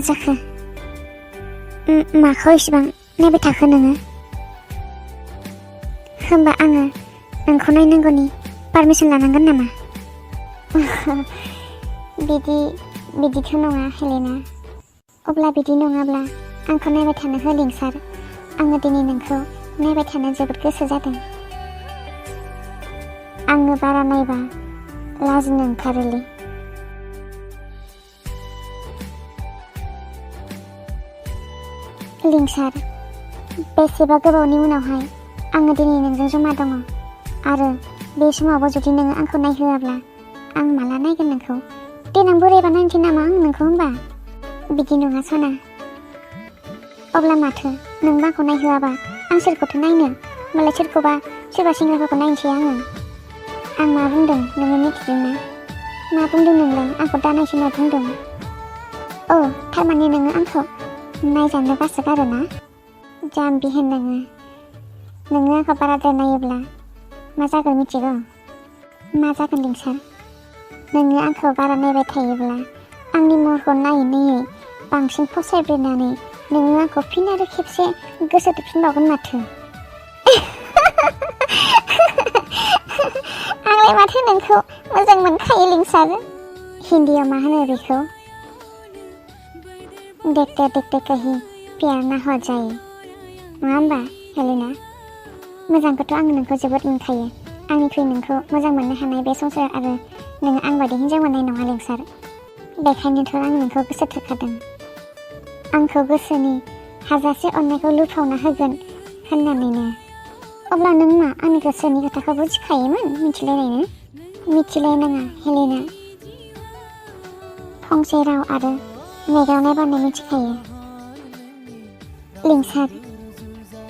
जाखो? माखौ इसेबां नायबाय थाखो नोङो? होमबा आङो नोंखौ नायनांगौनि पारमिसन लानांगोन नामा? बिदिथ' नङा हेलेना। अब्ला बिदि नङाब्ला आंखौ नायबाय थानो हो लिंसार। आङो दिनै नोंखौ नायबाय थानो जोबोद गोसो जादों। आङो बारा नायबा लाजिनो ओंखारोलै। लिंसार, बेसेबा गोबावनि उनावहाय आङो दिनै नोंजों जमा दङ आरो बे समावबो जुदि नोङो आंखौ नायहोआब्ला आं माला नायगोन नोंखौ? देनां बोरायबा नायनोसै नामा आं नोंखौ होमबा? बिदि नङा सना। अब्ला माथो नोंबो आंखौ नायहोआबा आं सोरखौथो नायनो? मालाय सोरबा सेंग्राफोरखौ नायनोसै आङो। आं मा बुंदों नोङो मिथिदों ना? मा बुंदों नोंलाय? आंखौ दा नायसोना बुंदों। औ, थारमाने नोङो आंखौ नायजानो बासोगारो ना? जाम्बि होन नोङो आंखौ बाराद्राय नायोब्ला मा जागोन मिथिगौ? मा जागोन लिंसार? नोङो आंखौ बारा नायबाय थायोब्ला आंनि महरखौ नायै नायै बांसिन फसायब्रेनानै नोङो आंखौ फिन आरो खेबसे गोसो थोफिनबावगोन माथो। आंलाय माथो नोंखौ मोजां मोनखायो लिंसार। हिन्दीयाव मा होनो बेखौ? देखते देखते कहीं प्यार ना हो जाए, नङा होमबा हेलेना? मोजांखौथ' आङो नोंखौ जोबोद मोनखायो। आंनिख्रुइ नोंखौ मोजां मोननो हानाय बे संसार आरो नोङो आं बायदि हिन्जाव मोननाय नङा लिंसार। बेखायनोथ' आं नोंखौ गोसो थोखादों। आंखौ गोसोनि हाजासे अननायखौ लुफावना होगोन होननानैनो। अब्ला नों मा आंनि गोसोनि खोथाखौ बुजिखायोमोन? मिथिलायनायनो? मिथिलायनाङा हेलेना। फंसे राव आरो मेगनाव नायबानो मिथिखायो। लिंसार,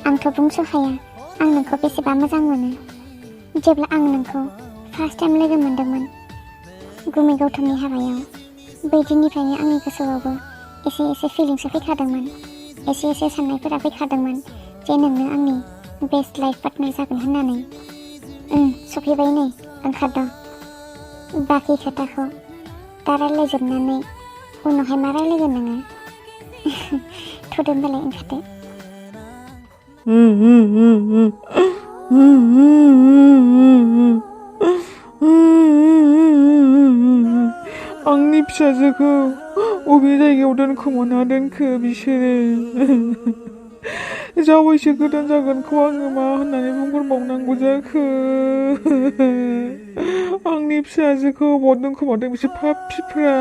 आंथ' बुंस' हाया आं नोंखौ बेसेबा मोजां मोनो। जेब्ला आं नोंखौ फार्स्ट टाइम लोगो मोनदोंमोन गुमै गौतमनि हाबायाव, बै दिननिफ्रायनो आंनि गोसोआवबो एसे एसे फिलिंसआ फैखादोंमोन। एसे एसे साननायफोरा फैखादोंमोन जे नोंनो आंनि बेस्ट लाइफ पार्टनार जागोन होननानै। सफैबाय नै, ओंखारदों। बाखि खोथाखौ दा रायज्लायजोबनानै उनावहाय मा रायज्लायगोन नोङो? थ'दो होनबालाय ओंखारदो। आंनि फिसाजोखौ अबे जायगायाव दोनखोमाना दोनखो बिसोरो? जावैसो गोदान जागोनखौ आङो मा होननानै बुंहरबावनांगौ जाखो? आंनि फिसाजोखौ अबाव दोनखोमादों बिसोर पाप्पिफ्रा?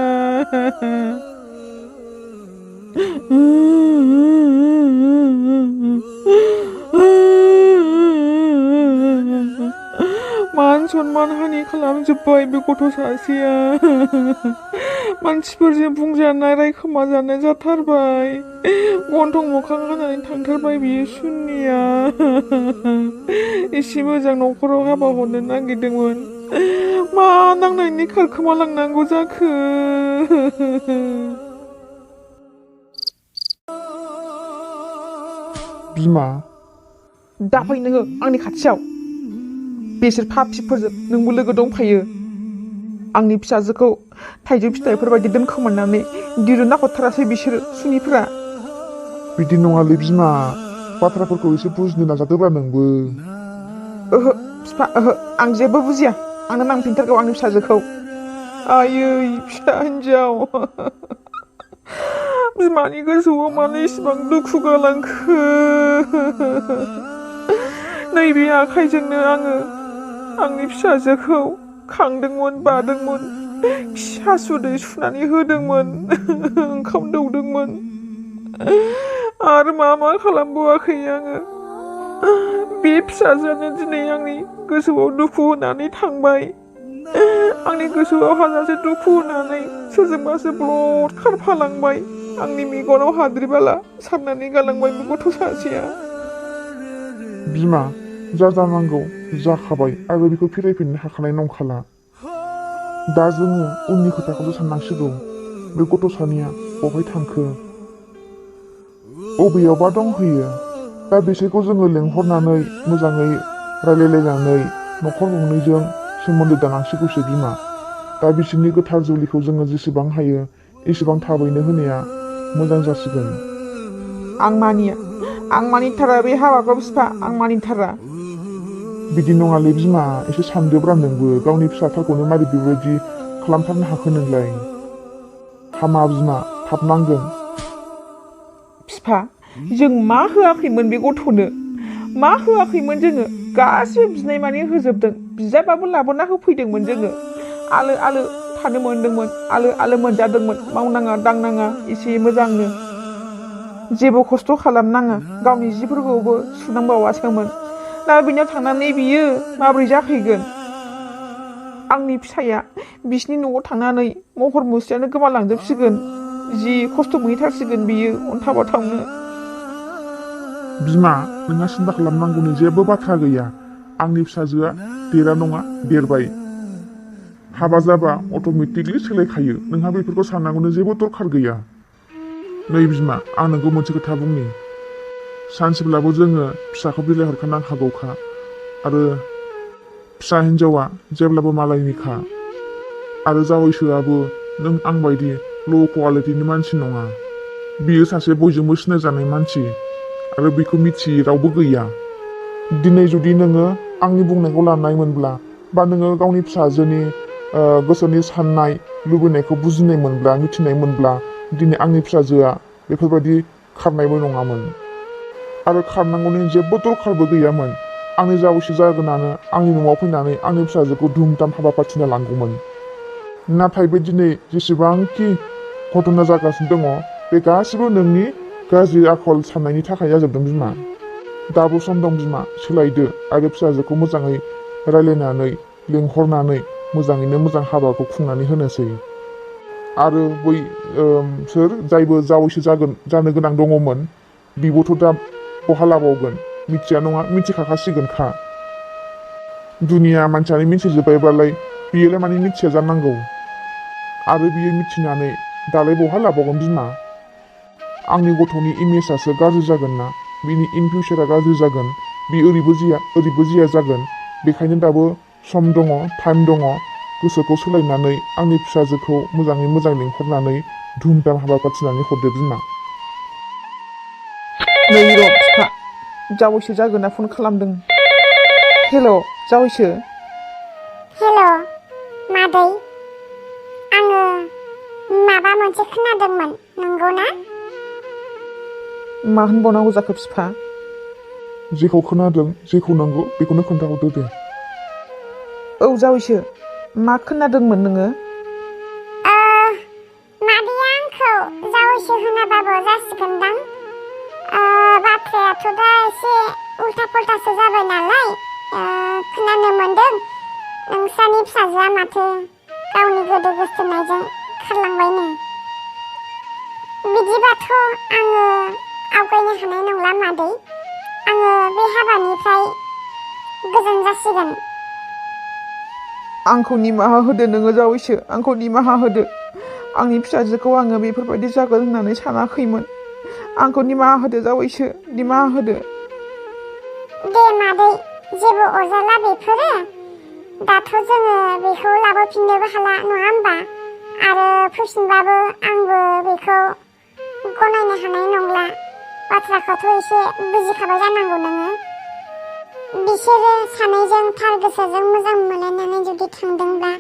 मान सनमान हानि खालामजोब्बाय बे गथ' सासेया। मानसिफोरजों बुंजानाय रायखोमा जानाय जाथारबाय। गन्थं मोखां हानानै थांथारबाय बियो सुनिया। एसे मोजां न'खराव हाबा हरनो नागिरदोंमोन, मा नांनायनि खारखोमा लांनांगौ जाखो? बिमा, दा फै नोङो आंनि खाथियाव। बिसोर पाप्पिफोरजों नोंबो लोगो दंफायो। आंनि फिसाजोखौ थाइजौ फिथाइफोरबायदि दोनखोमानानै दिरुनना हरथारासै बिसोरो सुनिफ्रा। बिदि नङालै बिमा, बाथ्राफोरखौ एसे बुजिनो नाजादोब्रा नोंबो। ओहो बिफा, ओहो, आं जेबो बुजिया। आंनो नांफिनथारगौ आंनि फिसाजोखौ। आयै फिसा हिन्जाव, बिमानि गोसोआव मानो इसिबां दुखु गालांखो? नैबे आखाइजोंनो आङो आंनि फिसाजोखौ खांदोंमोन, बादोंमोन, खि हासुदै सुनानै होदोंमोन, ओंखाम दौदोंमोन, आरो मा खालामबावाखै आङो? बे फिसाजोआनो दिनै आंनि गोसोआव दुखु होनानै थांबाय। आंनि गोसोआव हाजासे दुखु होनानै सोरजोंबासो ब्लद खारफालांबाय। आंनि मेगनाव हाद्रि बाला सारनानै गालांबाय बे गथ' सासेया। बिमा, जा जानांगौ जाखाबाय आरो बेखौ फिरायफिननो हाखानाय नंखाला। दा जोङो उननि खोथाखौसो साननांसिगौ। बे गथ' सानैया बबेहाय थांखो? बबेयावबा दंहैयो। दा बिसोरखौ जोङो लेंहरनानै मोजाङै रायलायलायनानै न'खर गंनैजों सोमोन्दो दानांसिगौसो बिमा। दा बिसोरनि गोथार जुलिखौ जोङो जेसेबां हायो एसेबां थाबैनो होनाया मोजां जासिगोन। आं मानिथारा बे हाबाखौ बिफा, आं मानिथारा। बिदि नङालै बिमा, एसे सानदोब्रा नोंबो। गावनि फिसाफोरखौनो मारै बेबायदि खालामथारनो हाखो नोंलाय? हामा बिमा, थाब नांगोन। बिफा, जों मा होआखैमोन बे गथ'नो? मा होआखैमोन जोङो? गासिबो बिनाय मानि होजोबदों। बिजाबाबो लाबोना होफैदोंमोन जोङो। आलो आलो थानो मोनदोंमोन, आलो आलो मोनजादोंमोन। मावनाङा दांनाङा एसे मोजांनो। जेबो खस्थ' खालामनाङा। गावनि जिफोरखौबो सुनांबावासोमोन। दा बिनाव थांनानै बियो माबोरै जाफैगोन? आंनि फिसाया बिसिनि न'आव थांनानै महर मुस्रियानो गोमालांजोबसिगोन। जि खस्थ' मोनहैथारसिगोन बियो अन्थाव बाथावनो। बिमा, नोंहा सिन्था खालामनांगौनि जेबो बाथ्रा गैया। आंनि फिसाजोआ देरा नङा, देरबाय। हाबा जाबा अट'मेटिकलि सोलायखायो। नोंहा बेफोरखौ साननांगौनि जेबो दरखार गैया। नै बिमा, आं नोंखौ मोनसे खोथा बुंनि। सानसेब्लाबो जोङो फिसाखौ बिलाइ हरखानांखागौखा। आरो फिसा हिन्जावा जेब्लाबो मालायनिखा। आरो जावैसोआबो नों आं बायदि ल' क्वालिटिनि मानसि नङा। बियो सासे बयजोंबो सिनायजानाय मानसि। आरो बेखौ मिथियै रावबो गैया। दिनै जुदि नोङो आंनि बुंनायखौ लानाय मोनब्ला, बा नोङो गावनि फिसाजोनि गोसोनि साननाय लुबैनायखौ बुजिनाय मोनब्ला, मिथिनाय मोनब्ला, दिनै आंनि फिसाजोआ बेफोरबायदि खारनायबो नङामोन। आरो खारनांगौनि जेबो दरखारबो गैयामोन। आंनि जावैसो जागोनानो आंनि न'आव फैनानै आंनि फिसाजोखौ धुम-धाम हाबा फाथिना लांगौमोन। नाथाय बे दिनै जेसेबांखि घटना जागासिनो दङ, बे गासिबो नोंनि गाज्रि आखल साननायनि थाखाय जाजोबदों बिमा। दाबो सम दं बिमा, सोलायदो आरो फिसाजोखौ मोजाङै रायलायनानै लिंहरनानै मोजाङैनो मोजां हाबाखौ खुंनानै होनोसै। आरो बै सोर जायबो जावैसो जानो गोनां दङमोन, बिबोथ' दा बहा लाबावगोन? मिथिया नङा, मिथिखाखासिगोनखा। दुनिया मानसियानो मिथिजोब्बायबालाय बियोलाय माने मिथिया जानांगौ। आरो बियो मिथिनानै दालाय बहा लाबावगोन बिमा? आंनि गथ'नि इमेजआसो गाज्रि जागोन ना, बिनि इन फिउचारा गाज्रि जागोन। बि ओरैबो जिया जागोन। बेखायनो दाबो सम दङ, टाइम दङ। गोसोखौ सोलायनानै आंनि फिसाजोखौ मोजाङै मोजां लिंहरनानै धुम-धाम हाबा फाथिनानै हरदो बिमा। नै र' बिफा, जावैसो जागोना फन खालामदों। हेल' जावैसो। हेल' मादै, आङो माबा मोनसे खोनादोंमोन, नंगौ ना? मा होनबावनांगौ जाखो बिफा? जेखौ खोनादों, जेखौ नंगौ बेखौनो खोन्थाहरदो दे। औ जावैसो, मा खोनादोंमोन नोङो? मादैया आंखौ जावैसो होनाबाबो जासिगोनदां। बाथ्रायाथ' दा एसे उल्था-पुल्थासो जाबाय नालाय। खोनानो मोनदों नोंसानि फिसाजोआ माथो गावनि गोदो गोसथोनायजों खारलांबायनो। बिदिबाथ' आङो आवगायनो हानाय नंला मादै। आङो बे हाबानिफ्राय गोजान जासिगोन। आंखौ निमाहा होदो नोङो जावैसो, आंखौ निमाहा होदो। आंनि फिसाजोखौ आङो बेफोरबायदि जागोन होननानै सानाखैमोन। आंखौ निमाहा होदो जावैसो, निमाहा होदो। दे मादै, जेबो अरजाला बेफोरो। दाथ' जोङो बेखौ लाबोफिननोबो हाला, नङा होमबा? आरो फैफिनबाबो आंबो बेखौ गनायनो हानाय नंला। बाथ्राखौथ' एसे बुजिखाबाय जानांगौ नोङो। बिसोरो सानैजों थार गोसोजों मोजां मोनलायनानै जुदि थांदोंब्ला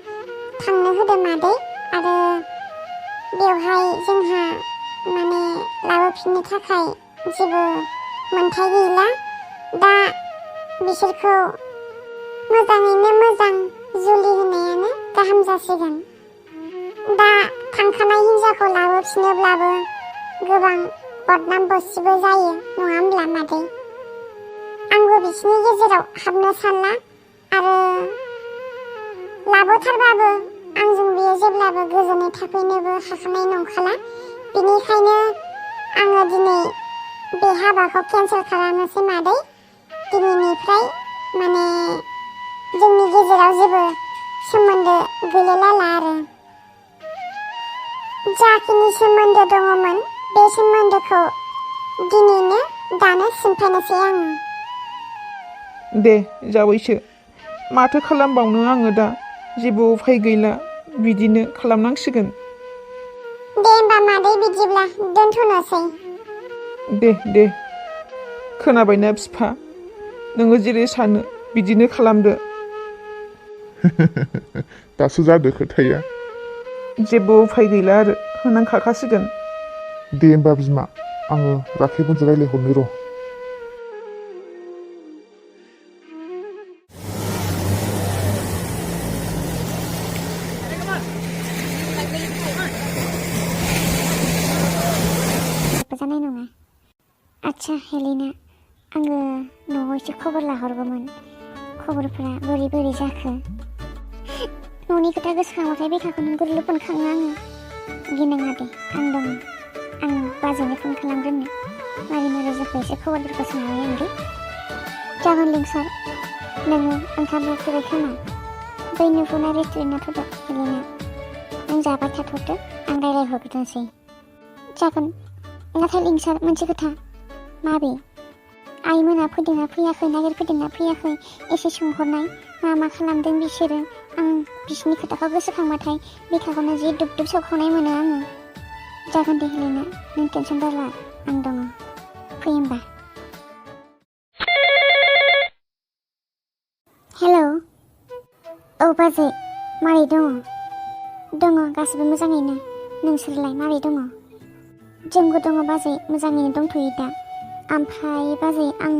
थांनो होदो मादै। आरो बेवहाय जोंहा माने लाबोफिननो थाखाय जेबो मोन्थाय गैला। दा बिसोरखौ मोजाङैनो मोजां जुलि होनायानो गाहाम जासिगोन। दा थांखानाय हिन्जावखौ लाबोफिनोब्लाबो गोबां बदनाम बसिबो जायो, नङा होमब्ला मादै? आंबो बिसिनि गेजेराव हाबनो सानला। आरो लाबोथारबाबो आंजों बियो जेब्लाबो गोजोनै थाफैनोबो हाखानाय नंखाला। बेनिखायनो आङो दिनै बे हाबाखौ केन्सेल खालामनोसै मादै। दिनैनिफ्राय माने जोंनि गेजेराव जेबो सोमोन्दो गैलायलाला आरो। जाखिनि सोमोन्दो दङमोन बे सोमोन्दोखौ दिनैनो दानो सिमफायनोसै आङो। दे जावैसो, माथो खालामबावनो आङो दा? जेबो उफाय गैला, बिदिनो खालामनांसिगोन। दे होमबा मादै बिदिब्ला दोनथ'नोसै। दे खोनाबायना बिफा, नोङो जेरै सानो बिदिनो खालामदो। दासो जादो खोथाया। जेबो उफाय गैला आरो होनांखासिगोन। दे होमबा बिमा, आङो राखेबजों रायज्लायहरनो र'। जानाय नङा। आच्छा हेलेना, आङो न'आव एसे खबर लाहरगौमोन। खबरफोरा बोरै जाखो? न'नि खोथा गोसोखांबाथाय बिखाखौनो गोरलैफोन खाङो आङो। गिनाङा दे, आं दङ। आं बाजैनो फन खालामग्रोनो। मारै जाखो एसे खबरफोरखौ सोंनानै आंदि। जागोन लिंसार, नोङो ओंखाम जाफैबाय खोमा? बै नुहुरनाय रेस्टुरेन्टआव थ'दो हेलेना। नों जाबाय थाथ'दो, आं रायज्लायहरग्रोनोसै। जागोन, नाथाय लिंसार मोनसे खोथा। माबे? आइमोना फैदोंना फैयाखै, नागिरफैदोंना फैयाखै, एसे सोंहरनाय। मा खालामदों बिसोरो? आं बिसोरनि खोथाखौ गोसोखांबाथाय बिखाखौनो जि दुब सौखावनाय मोनो आङो। जागोन दे हेलेना, नों टेनसन दाला, आं दङ। फै होमबा। हेलौ। औ बाजै, मारै दङ? दङ, गासिबो मोजाङैनो। नोंसोरलाय मारै दङ? जोंबो दङ बाजै, मोजाङैनो दंथ'यो दा। ओमफ्राय बाजै, आं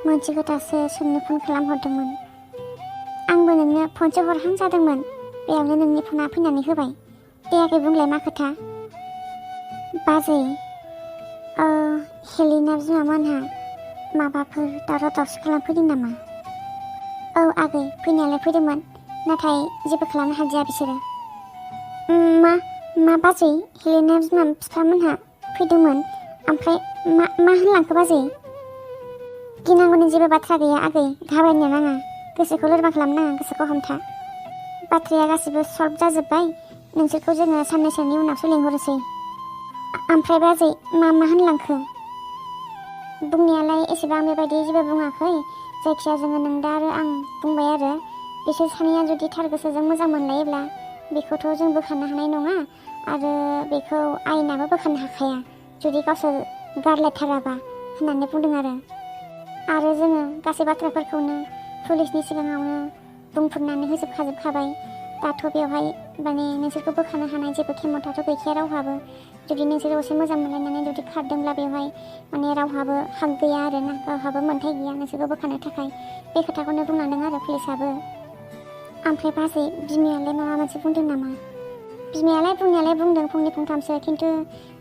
मोनसे खोथासो सोंनो फन खालामहरदोंमोन। आंबो नोंनो फनसो हरहां जादोंमोन, बेयावनो नोंनि फना फैनानै होबाय। दे आगै बुंलाय मा खोथा? बाजै, हेलेना बिमामोनहा माबाफोर दावराव-दावसि खालामफैदों नामा? औ आगै, फैनायालाय फैदोंमोन, नाथाय जेबो खालामनो हादिया बिसोरो। मा बाजै? हेलेना बिफामोनहा फैदोंमोन, ओमफ्राय मा होनलांखो बाजै? गिनांगौनि जेबो बाथ्रा गैया आगै, घाबरायनो नाङा। गोसोखौ लोरबां खालामनो नाङा, गोसोखौ हमथा। बाथ्राया गासिबो सल्भ जाजोब्बाय। नोंसोरखौ जोङो साननैसोनि उनावसो लिंहरनोसै। ओमफ्राय बाजै, मा होनलांखो? बुंनायालाय एसेबां बेबायदि जेबो बुङाखै। जायखिया जोङो नों दा आरो आं बुंबाय आरो बिसोर सानैया जुदि थार गोसोजों मोजां मोनलायोब्ला बेखौथ' जों बोखारनो हानाय नङा, आरो बेखौ आयेनाबो बोखारनो हाखाया जुदि गावसोर गारलायथाराबा होननानै बुंदों आरो जोङो गासै बाथ्राफोरखौनो पुलिसनि सिगाङावनो बुंफोरनानै होजोबखाबाय। दाथ' बेवहाय माने नोंसोरखौ बोखारनो हानाय जेबो खेमथाथ' गैखाया रावहाबो। जुदि नोंसोर असे मोजां मोनलायनानै जुदि खारदोंब्ला बेवहाय माने रावहाबो हाग गैया आरो ना, रावहाबो मोन्थाय गैया नोंसोरखौ बोखारनो थाखाय। बे खोथाखौनो बुंलांदों आरो पुलिसाबो। ओमफ्राय बाजै, बिमायालाय माबा मोनसे बुंदों नामा? बिमायालाय बुंनायालाय बुंदों फंनै फंथामसो, खिन्थु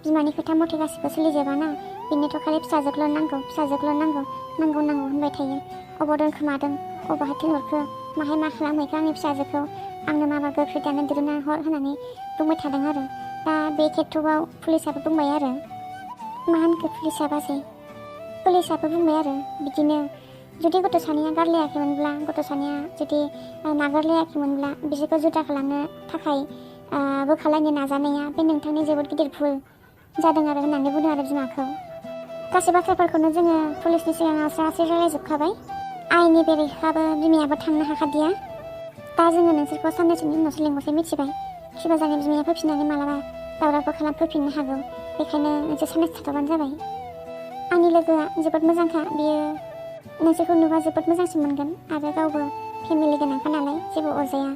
बिमानि खोथा मथे गासिबो सोलिजोबा ना। बिनोथ' खालि फिसाजोखौल' नांगौ होनबाय थायो। अबाव दोनखोमादों, अबावहाय थिनहरखो, माहाय मा खालामहैखो आंनि फिसाजोखौ, आंनो माबा गोख्रै दानो दिरुनना हर होननानै बुंबाय थादों आरो। दा बे खेथ्रआव पुलिसाबो बुंबाय आरो। मा होनखो पुलिसा बाजै? पुलिसाबो बुंबाय आरो बिदिनो जुदि गथ' सानैया गारलायाखैमोनब्ला, गथ' सानैया जुदि नागारलायाखैमोनब्ला बिसोरखौ जुदा खालामनो थाखाय बोखारलायनो नाजानाया बे नोंथांनि जोबोद गिदिर भुल जादों आरो होननानै बुंदों आरो बिमाखौ। गासै बाथ्राफोरखौनो जोङो पुलिसनि सिगाङाव स्रायै रायज्लायजोबखाबाय। आयेननि बेरेखाबो बिमायाबो थांनो हाखादिया। दा जोङो नोंसोरखौ साननैसोनि उनावसो लिंहरसै, मिथिबाय? खिबा जानाय बिमाया फैफिननानै मालाबा दावरावबो खालामफैफिननो हागौ। बेखायनो नोंसोर साननैसो थाथ'बानो जाबाय। आंनि लोगोआ जोबोद मोजांखा, बियो नोंसोरखौ नुबा जोबोद मोजांसिन मोनगोन, आरो गावबो फेमिलि गोनांखा नालाय जेबो अरजाया।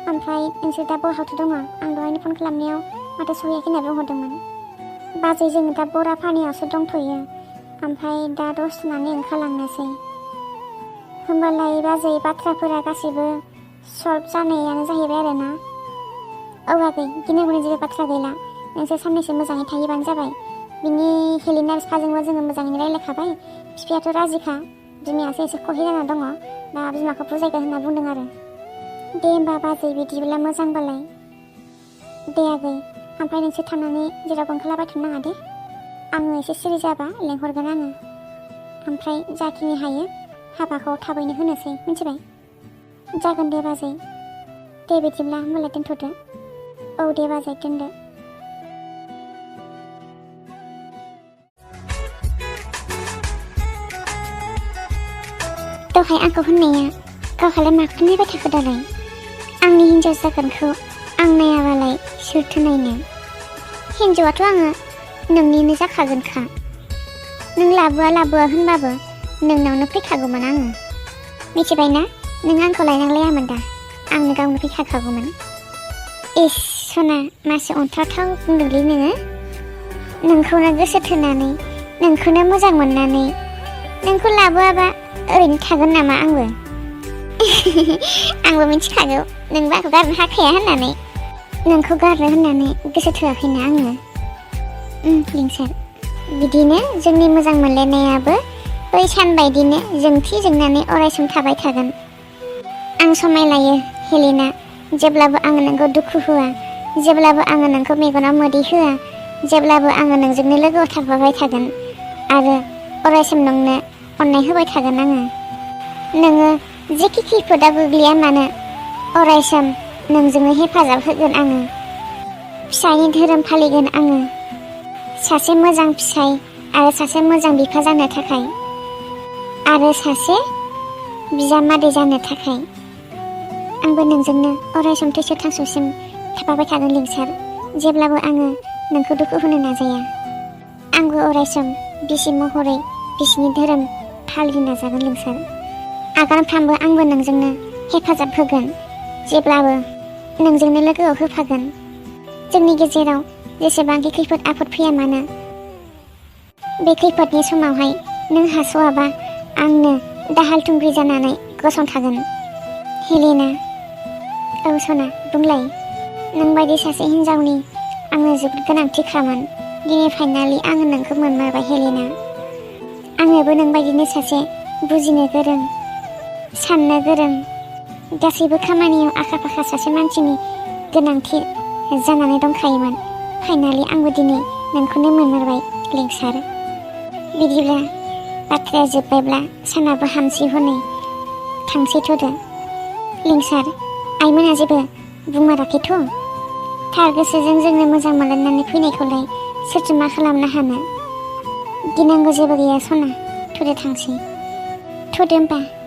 ओमफ्राय नोंसोर दा बहाथो दङ? आं दहायनो फन खालामनायाव माथो सहैयाखै होनना बुंहरदोंमोन। बाजै, जोङो दा बराफानियावसो दंथ'यो, ओमफ्राय दा दसेनानै ओंखारलांनोसै। होमबालाय बाजै, बाथ्राफोरा गासैबो सल्भ जानायानो जाहैबाय आरो ना? औ आगै, गिनांगौनि जेबो बाथ्रा गैला। नोंसोर साननैसो मोजाङै थायोबानो जाबाय। बिनि हेलेना बिफाजोंबो जोङो मोजाङैनो रायज्लायखाबाय। बिफायाथ' राजिखा, बिमायासो एसे खहे जाना दङ। दा बिमाखौ बुजायगोन होनना बुंदों आरो। दे होमबा बाजै, बिदिब्ला मोजांबालाय। दे आगै, ओमफ्राय नोंसोर थांनानै जेरावबो ओंखारलाबायथ'नो नाङा दे। आङो एसे सिरि जाबा लेंहरगोन आङो। ओमफ्राय जाखिनि हायो हाबाखौ थाबैनो होनोसै, मिथिबाय? जागोन दे बाजै। दे बिदिब्ला होमबालाय दोनथ'दो। औ दे बाजै, दोनदो। दहाय आंखौ होननाया गावहालाय माखौ नायबाय थाखो दालाय? आंनि हिन्जाव जागोनखौ आं नायाबालाय सोरथो नायनो? हिन्जावाथ' आङो नोंनिनो जाखागोनखा। नों लाबोआ होनबाबो नोंनावनो फैखागौमोन आङो। मिथिबायना? नों आंखौ लायनांलायामोन दा, आंनो गावनो फैखागौमोन। इस सना मासे अन्थावथाव बुंदोंलै नोङो। नोंखौनो गोसो थोनानै, नोंखौनो मोजां मोननानै नोंखौ लाबोआबा ओरैनो थागोन नामा आंबो? आंबो मिथिखागौ नोंबो आंखौ गारनो हाखाया होननानै। नोंखौ गारनो होननानै गोसो थोआखैना आङो। लिंसार, बिदिनो जोंनि मोजां मोनलायनायाबो बै सान बायदिनो जोंथि जोंनानै अरायसम थाबाय थागोन। आं समायलायो हेलेना, जेब्लाबो आङो नोंखौ दुखु होआ, जेब्लाबो आङो नोंखौ मेगनाव मोदै होआ, जेब्लाबो आङो नोंजोंनो लोगोआव थाफाबाय थागोन आरो अरायसम नोंनो अननाय होबाय थागोन आङो। नोङो जेखि खैफोदाव गोग्लैया मानो अरायसम नोंजोंनो हेफाजाब होगोन आङो। फिसायनि धोरोम फालिगोन आङो, सासे मोजां फिसाय आरो सासे मोजां बिफा जानो थाखाय, आरो सासे बिजामादै जानो थाखाय। आंबो नोंजोंनो अरायसम थैस' थांस'सिम थाफाबाय थागोन लिंसार, जेब्लाबो आङो नोंखौ दुखु होनो नाजाया। आंबो अरायसम बिसि महरै बिसिनि धोरोम फालिनो नाजागोन लिंसार। आगानफ्रामबो आंबो नोंजोंनो हेफाजाब होगोन, जेब्लाबो नोंजोंनो लोगोआव होफागोन। जोंनि गेजेराव जेसेबांखि खैफोद आफोद फैया मानो, बे खैफोदनि समावहाय नों हास'आबा आंनो दाहाल थुंग्रि जानानै गसंथागोन। हेलेना, औ सना बुंलाय। नों बायदि सासे हिन्जावनि आंनो जोबोद गोनांथिखामोन। दिनै फाइनालि आङो नोंखौ मोनमारबाय हेलेना। आङोबो नोंबायदिनो सासे बुजिनो गोरों, साननो गोरों, गासैबो खामानियाव आखा फाखा सासे मानसिनि गोनांथि जानानै दंखायोमोन। फाइनालि आंबो दिनै नोंखौनो मोनमारबाय लिंसार। बिदिब्ला बाथ्राया जोब्बायब्ला सानाबो हामसै हनै थांसैथ'दो। लिंसार, आइमोना जेबो बुंमाराखैथ'? थार गोसोजों जोंनो मोजां मोनलायनानै फैनायखौलाय सोरथो मा खालामनो हानो? गिनांगौ जेबो गैया सना, थ'दो थांसै। थ'दो होमबा।